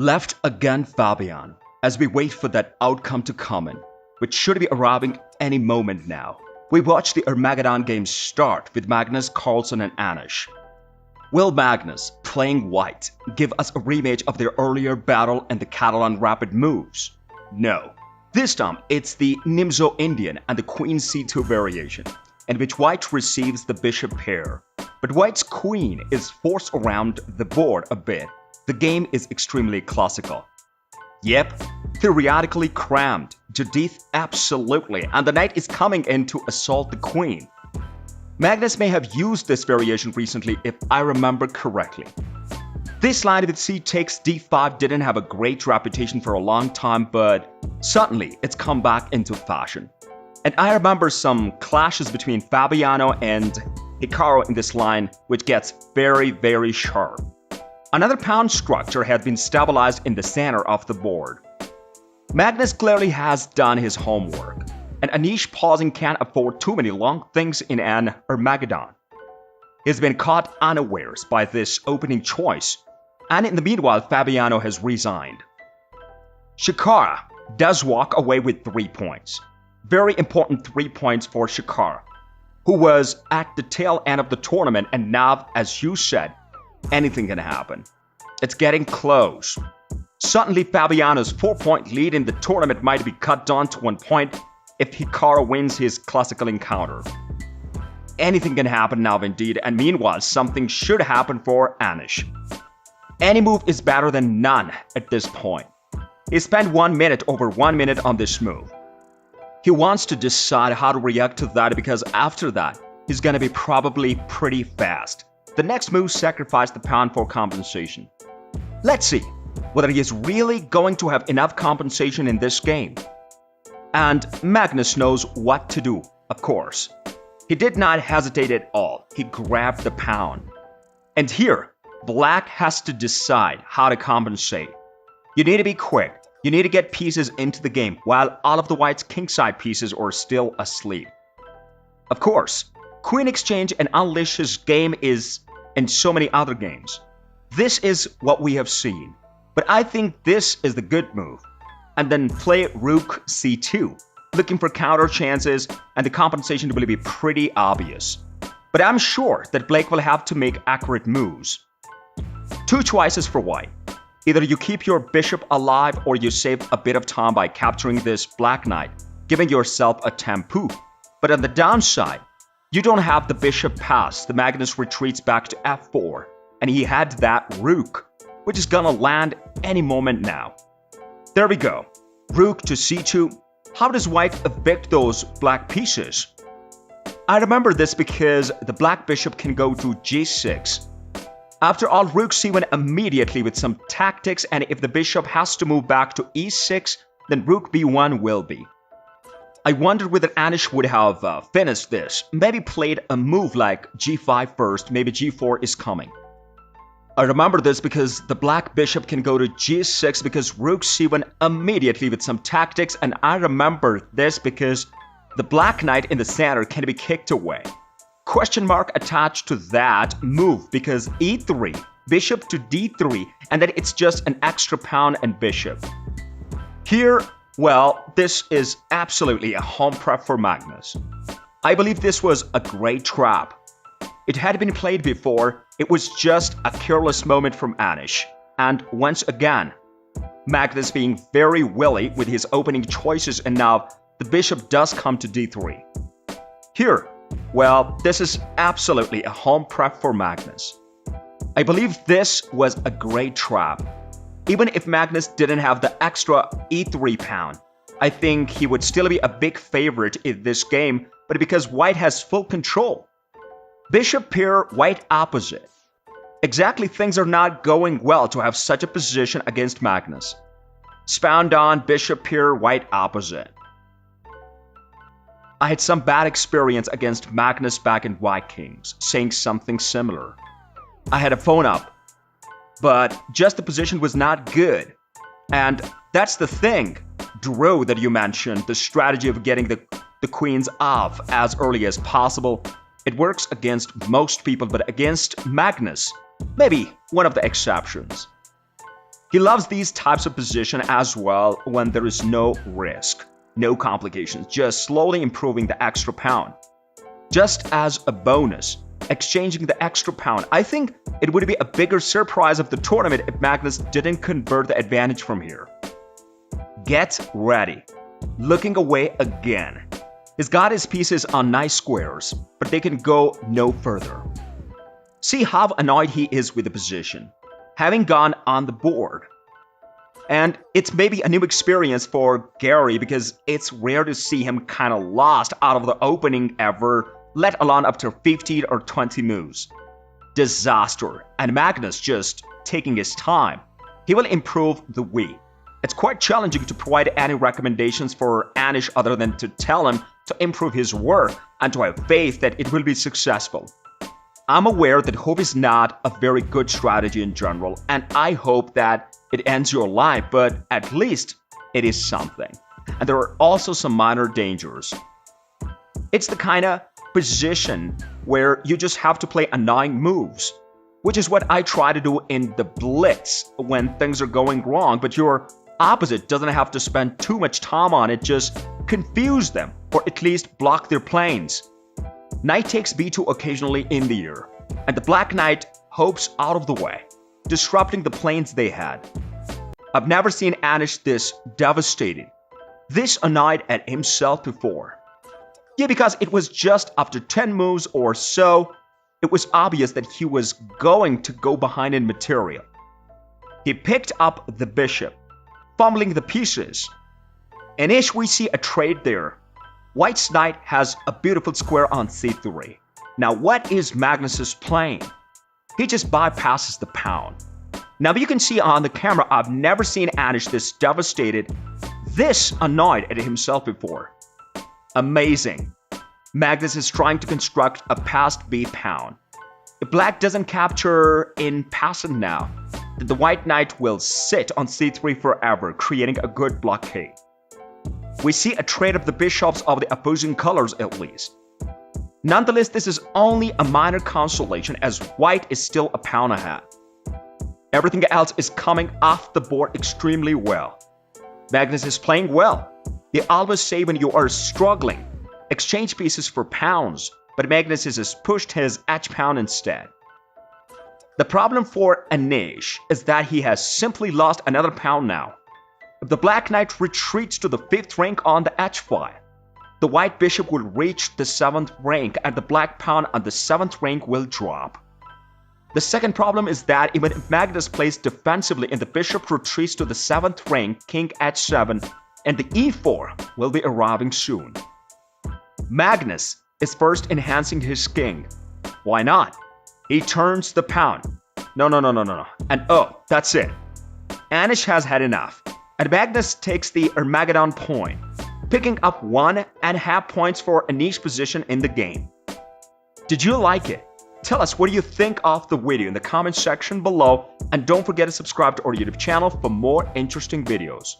Left again Fabian, as we wait for that outcome to come in, which should be arriving any moment now. We watch the Armageddon game start with Magnus Carlsen and Anish. Will Magnus, playing white, give us a rematch of their earlier battle and the Catalan rapid moves? No. This time, it's the Nimzo Indian and the Queen C2 variation, in which white receives the bishop pair. But white's queen is forced around the board a bit. The game is extremely classical. Yep, theoretically crammed, Judith absolutely, and the knight is coming in to assault the queen. Magnus may have used this variation recently if I remember correctly. This line with c takes d5 didn't have a great reputation for a long time, but suddenly it's come back into fashion. And I remember some clashes between Fabiano and Hikaru in this line, which gets very sharp. Another pawn structure had been stabilized in the center of the board. Magnus clearly has done his homework, and Anish pausing can't afford too many long things in an Armageddon. He's been caught unawares by this opening choice, and in the meanwhile Fabiano has resigned. Shikara does walk away with 3 points. Very important 3 points for Shikara, who was at the tail end of the tournament, and now, as you said, anything can happen. It's getting close. Suddenly Fabiano's 4-point lead in the tournament might be cut down to 1 point if Hikaru wins his classical encounter. Anything can happen now indeed, and meanwhile something should happen for Anish. Any move is better than none at this point. He spent 1 minute over 1 minute on this move. He wants to decide how to react to that because after that, he's gonna be probably pretty fast. The next move sacrificed the pawn for compensation. Let's see whether he is really going to have enough compensation in this game. And Magnus knows what to do, of course. He did not hesitate at all. He grabbed the pawn. And here, Black has to decide how to compensate. You need to be quick. You need to get pieces into the game while all of the white's kingside pieces are still asleep. Of course, Queen Exchange and Unleash his game is in so many other games. This is what we have seen. But I think this is the good move. And then play Rook C2, looking for counter chances, and the compensation will be pretty obvious. But I'm sure that Blake will have to make accurate moves. 2 choices for white. Either you keep your bishop alive or you save a bit of time by capturing this black knight, giving yourself a tempo. But on the downside, you don't have the bishop pass. The Magnus retreats back to f4, and he had that rook, which is gonna land any moment now. There we go. Rook to c2. How does white evict those black pieces? I remember this because the black bishop can go to g6. After all, rook c1 immediately with some tactics, and if the bishop has to move back to e6, then rook b1 will be. I wondered whether Anish would have finished this, maybe played a move like g5 first, maybe g4 is coming. I remember this because the black bishop can go to g6 because rook c1 immediately with some tactics, and I remember this because the black knight in the center can be kicked away. Question mark attached to that move because e3, bishop to d3, and then it's just an extra pawn and bishop. Here, well, this is absolutely a home prep for Magnus. I believe this was a great trap. It had been played before, it was just a careless moment from Anish. And once again, Magnus being very willy with his opening choices, and now the bishop does come to d3. Here, well, this is absolutely a home prep for Magnus. I believe this was a great trap. Even if Magnus didn't have the extra e3 pawn, I think he would still be a big favorite in this game, but because white has full control. Bishop pair, white opposite. Exactly, things are not going well to have such a position against Magnus. Spawned on, bishop pair, white opposite. I had some bad experience against Magnus back in White Kings, saying something similar. I had a phone up, but just the position was not good. And that's the thing, Drew, that you mentioned, the strategy of getting the queens off as early as possible. It works against most people, but against Magnus, maybe one of the exceptions. He loves these types of position as well when there is no risk, no complications, just slowly improving the extra pawn. Just as a bonus, exchanging the extra pawn. I think it would be a bigger surprise of the tournament if Magnus didn't convert the advantage from here. Get ready. Looking away again. He's got his pieces on nice squares, but they can go no further. See how annoyed he is with the position, having gone on the board. And it's maybe a new experience for Giri because it's rare to see him kind of lost out of the opening ever, let alone up to 15 or 20 moves. Disaster, and Magnus just taking his time. He will improve the Wii. It's quite challenging to provide any recommendations for Anish other than to tell him to improve his work and to have faith that it will be successful. I'm aware that hope is not a very good strategy in general, and I hope that it ends your life, but at least it is something. And there are also some minor dangers. It's the kind of position where you just have to play annoying moves, which is what I try to do in the Blitz when things are going wrong, but your opposite doesn't have to spend too much time on it, just confuse them, or at least block their planes. Knight takes b2 occasionally in the air, and the black knight hopes out of the way, disrupting the planes they had. I've never seen Anish this devastated, this annoyed at himself before. Yeah, because it was just after 10 moves or so, it was obvious that he was going to go behind in material. He picked up the bishop, fumbling the pieces. Anish, we see a trade there. White's knight has a beautiful square on c3. Now what is Magnus's playing? He just bypasses the pawn. Now you can see on the camera, I've never seen Anish this devastated, this annoyed at himself before. Amazing. Magnus is trying to construct a passed b pawn. If black doesn't capture in passant now, then the white knight will sit on c3 forever, creating a good blockade. We see a trade of the bishops of the opposing colors at least. Nonetheless, this is only a minor consolation as white is still a pawn ahead. Everything else is coming off the board extremely well. Magnus is playing well. They always say when you are struggling, exchange pieces for pawns, but Magnus has pushed his h-pawn instead. The problem for Anish is that he has simply lost another pawn now. If the black knight retreats to the 5th rank on the h-file, the white bishop will reach the 7th rank and the black pawn on the 7th rank will drop. The second problem is that even if Magnus plays defensively and the bishop retreats to the 7th rank, king h7, and the e4 will be arriving soon. Magnus is first enhancing his king. Why not? He turns the pawn. No. And oh, that's it. Anish has had enough. And Magnus takes the Armageddon point, picking up 1.5 points for Anish's position in the game. Did you like it? Tell us what do you think of the video in the comment section below, and don't forget to subscribe to our YouTube channel for more interesting videos.